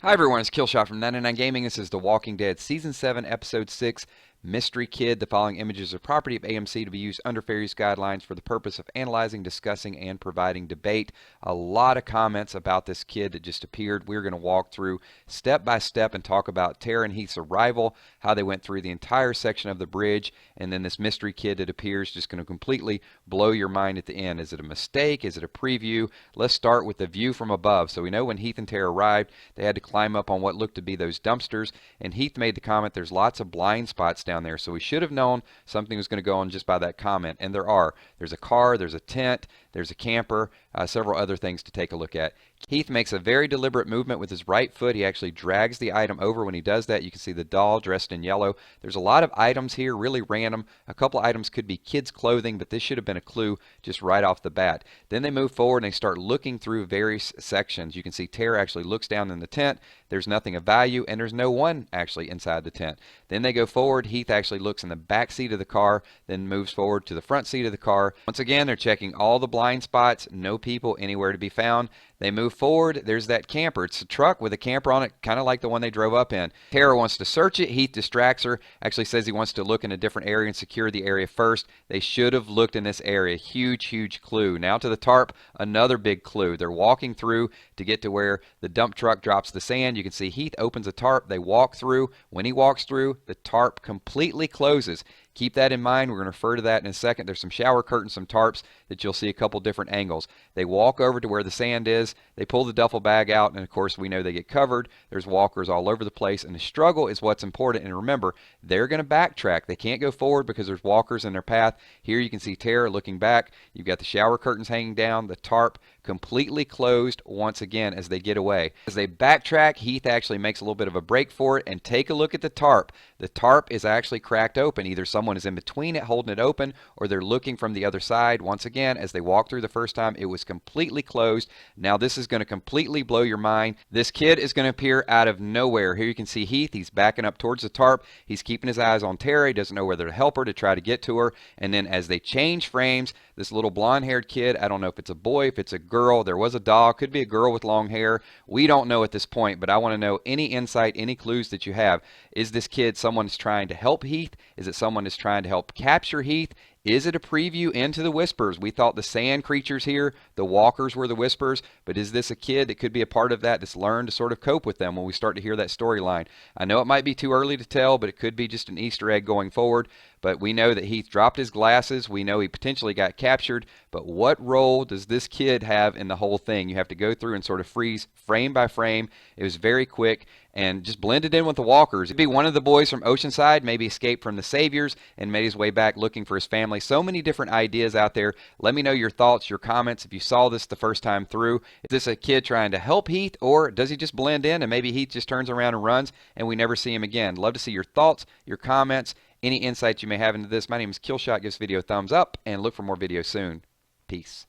Hi everyone, it's Killshot from 99 Gaming. This is The Walking Dead Season 7, Episode 6, Mystery Kid. The following images are property of AMC to be used under fair use guidelines for the purpose of analyzing, discussing, and providing debate. A lot of comments about this kid that just appeared. We're going to walk through step by step and talk about Tara and Heath's arrival, how they went through the entire section of the bridge, and then this mystery kid that appears just going to completely blow your mind at the end. Is it a mistake? Is it a preview? Let's start with the view from above. So we know when Heath and Tara arrived, they had to climb up on what looked to be those dumpsters, and Heath made the comment there's lots of blind spots down there, so we should have known something was going to go on just by that comment, and there are. There's a car, there's a tent, there's a camper, several other things to take a look at. Heath makes a very deliberate movement with his right foot. He actually drags the item over. When he does that, you can see the doll dressed in yellow. There's a lot of items here, really random. A couple items could be kids' clothing, but this should have been a clue just right off the bat. Then they move forward and they start looking through various sections. You can see Tara actually looks down in the tent. There's nothing of value, and there's no one actually inside the tent. Then they go forward. Heath actually looks in the back seat of the car, then moves forward to the front seat of the car. Once again, they're checking all the blind spots. No people anywhere to be found. They move forward. There's that camper. It's a truck with a camper on it, kind of like the one they drove up in. Tara wants to search it. Heath distracts her. Actually says he wants to look in a different area and secure the area first. They should have looked in this area. Huge, huge clue. Now to the tarp, another big clue. They're walking through to get to where the dump truck drops the sand. You can see Heath opens a tarp. They walk through. When he walks through, the tarp completely closes. Keep that in mind. We're going to refer to that in a second. There's some shower curtains, some tarps that you'll see a couple different angles. They walk over to where the sand is. They pull the duffel bag out, and of course we know they get covered. There's walkers all over the place, and the struggle is what's important. And remember, they're going to backtrack. They can't go forward because there's walkers in their path. Here you can see Tara looking back. You've got the shower curtains hanging down, the tarp completely closed once again as they get away. As they backtrack, Heath actually makes a little bit of a break for it, and take a look at the tarp. The tarp is actually cracked open. Either someone is in between it holding it open, or they're looking from the other side. Once again, as they walked through the first time, it was completely closed. Now this is going to completely blow your mind. This kid is going to appear out of nowhere. Here you can see Heath. He's backing up towards the tarp. He's keeping his eyes on Tara. He doesn't know whether to help her, to try to get to her. And then as they change frames, this little blonde-haired kid, I don't know if it's a boy, if it's a girl, there was a doll, could be a girl with long hair. We don't know at this point, but I want to know any insight, any clues that you have. Is this kid someone who's trying to help Heath? Is it someone who's trying to help capture Heath? Is it a preview into the Whispers? We thought the sand creatures here, the walkers, were the Whispers, but is this a kid that could be a part of that that's learned to sort of cope with them when we start to hear that storyline? I know it might be too early to tell, but it could be just an Easter egg going forward. But we know that Heath dropped his glasses. We know he potentially got captured. But what role does this kid have in the whole thing? You have to go through and sort of freeze frame by frame. It was very quick and just blended in with the walkers. It'd be one of the boys from Oceanside, maybe escaped from the Saviors and made his way back looking for his family. So many different ideas out there. Let me know your thoughts, your comments. If you saw this the first time through, is this a kid trying to help Heath, or does he just blend in and maybe Heath just turns around and runs and we never see him again? Love to see your thoughts, your comments, any insights you may have into this. My name is Killshot. Give this video a thumbs up and look for more videos soon. Peace.